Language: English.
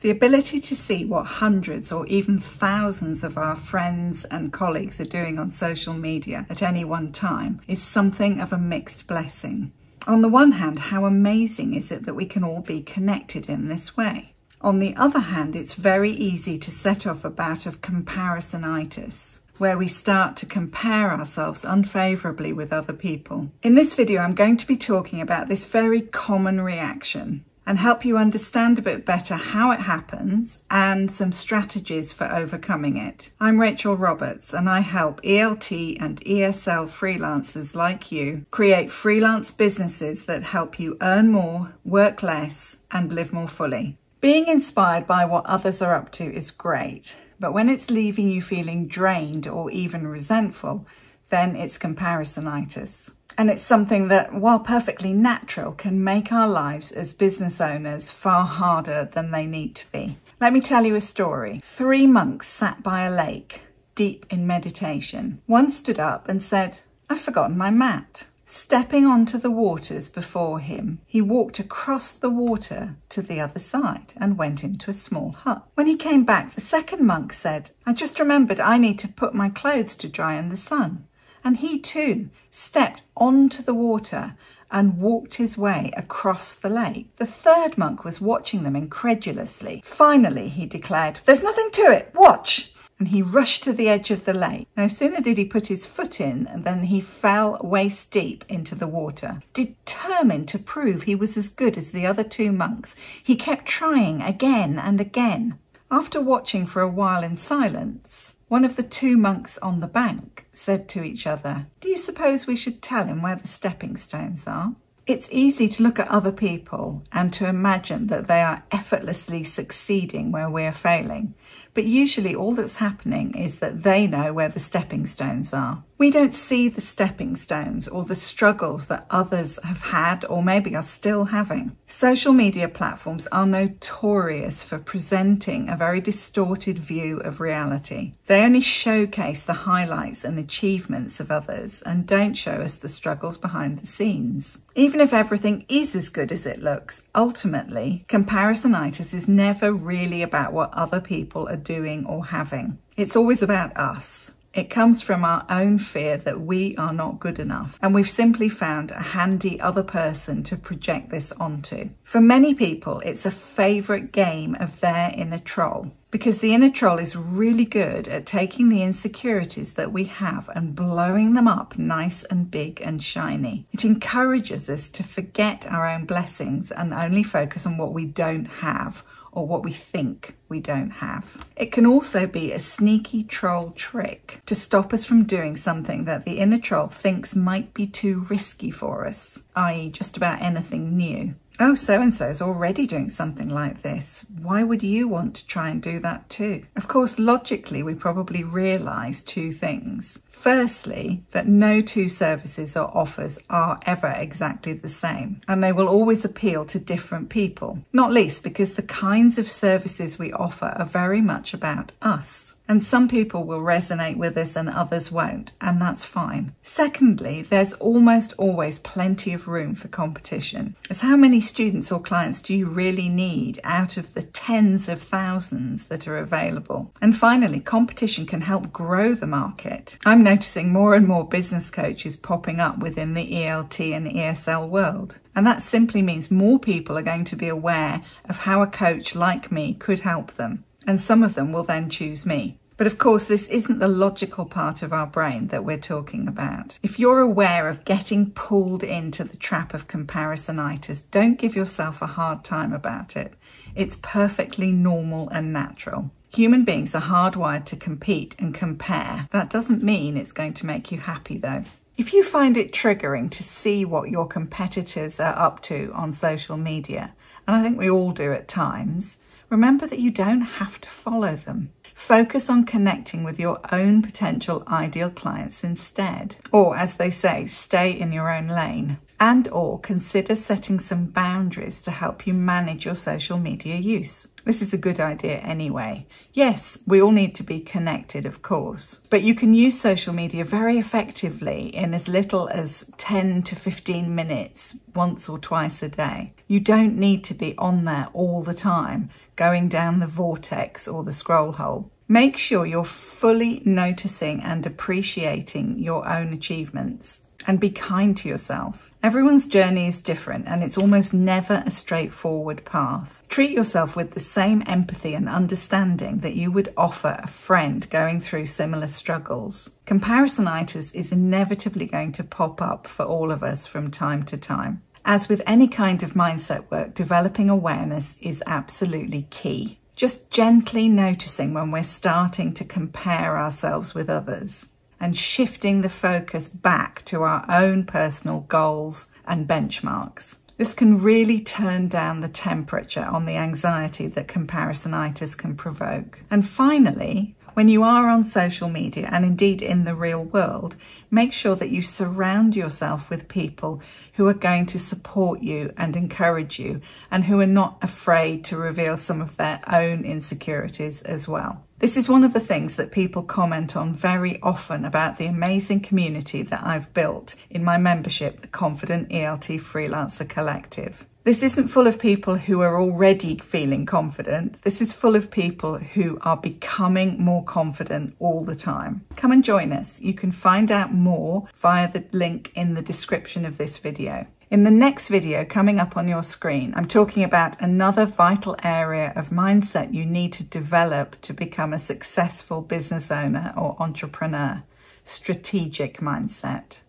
The ability to see what hundreds or even thousands of our friends and colleagues are doing on social media at any one time is something of a mixed blessing. On the one hand, how amazing is it that we can all be connected in this way? On the other hand, it's very easy to set off a bout of comparisonitis, where we start to compare ourselves unfavourably with other people. In this video, I'm going to be talking about this very common reaction and help you understand a bit better how it happens and some strategies for overcoming it. I'm Rachel Roberts and I help ELT and ESL freelancers like you create freelance businesses that help you earn more, work less, and live more fully. Being inspired by what others are up to is great, but when it's leaving you feeling drained or even resentful, then it's comparisonitis. And it's something that, while perfectly natural, can make our lives as business owners far harder than they need to be. Let me tell you a story. 3 monks sat by a lake, deep in meditation. One stood up and said, "I've forgotten my mat." Stepping onto the waters before him, he walked across the water to the other side and went into a small hut. When he came back, the second monk said, "I just remembered I need to put my clothes to dry in the sun." And he too stepped onto the water and walked his way across the lake. The third monk was watching them incredulously. Finally, he declared, "There's nothing to it, watch!" And he rushed to the edge of the lake. No sooner did he put his foot in than he fell waist deep into the water. Determined to prove he was as good as the other 2 monks, he kept trying again and again. After watching for a while in silence, one of the 2 monks on the bank said to each other, "Do you suppose we should tell him where the stepping stones are?" It's easy to look at other people and to imagine that they are effortlessly succeeding where we're failing. But usually all that's happening is that they know where the stepping stones are. We don't see the stepping stones or the struggles that others have had or maybe are still having. Social media platforms are notorious for presenting a very distorted view of reality. They only showcase the highlights and achievements of others and don't show us the struggles behind the scenes. Even if everything is as good as it looks, ultimately, comparisonitis is never really about what other people are doing or having. It's always about us. It comes from our own fear that we are not good enough, and we've simply found a handy other person to project this onto. For many people, it's a favourite game of their inner troll, because the inner troll is really good at taking the insecurities that we have and blowing them up nice and big and shiny. It encourages us to forget our own blessings and only focus on what we don't have or what we think we don't have. It can also be a sneaky troll trick to stop us from doing something that the inner troll thinks might be too risky for us, i.e. just about anything new. "Oh, so-and-so's already doing something like this. Why would you want to try and do that too?" Of course, logically, we probably realise 2 things. Firstly, that no 2 services or offers are ever exactly the same, and they will always appeal to different people, not least because the kinds of services we offer are very much about us. And some people will resonate with us and others won't, and that's fine. Secondly, there's almost always plenty of room for competition. As how many students or clients do you really need out of the tens of thousands that are available? And finally, competition can help grow the market. I'm noticing more and more business coaches popping up within the ELT and ESL world. And that simply means more people are going to be aware of how a coach like me could help them. And some of them will then choose me. But of course, this isn't the logical part of our brain that we're talking about. If you're aware of getting pulled into the trap of comparisonitis, don't give yourself a hard time about it. It's perfectly normal and natural. Human beings are hardwired to compete and compare. That doesn't mean it's going to make you happy though. If you find it triggering to see what your competitors are up to on social media, and I think we all do at times, remember that you don't have to follow them. Focus on connecting with your own potential ideal clients instead. Or, as they say, stay in your own lane. and/or consider setting some boundaries to help you manage your social media use. This is a good idea anyway. Yes, we all need to be connected, of course, but you can use social media very effectively in as little as 10 to 15 minutes once or twice a day. You don't need to be on there all the time, going down the vortex or the scroll hole. Make sure you're fully noticing and appreciating your own achievements, and be kind to yourself. Everyone's journey is different, and it's almost never a straightforward path. Treat yourself with the same empathy and understanding that you would offer a friend going through similar struggles. Comparisonitis is inevitably going to pop up for all of us from time to time. As with any kind of mindset work, developing awareness is absolutely key. Just gently noticing when we're starting to compare ourselves with others, and shifting the focus back to our own personal goals and benchmarks. This can really turn down the temperature on the anxiety that comparisonitis can provoke. And finally, when you are on social media, and indeed in the real world, make sure that you surround yourself with people who are going to support you and encourage you, and who are not afraid to reveal some of their own insecurities as well. This is one of the things that people comment on very often about the amazing community that I've built in my membership, the Confident ELT Freelancer Collective. This isn't full of people who are already feeling confident. This is full of people who are becoming more confident all the time. Come and join us. You can find out more via the link in the description of this video. In the next video coming up on your screen, I'm talking about another vital area of mindset you need to develop to become a successful business owner or entrepreneur: strategic mindset.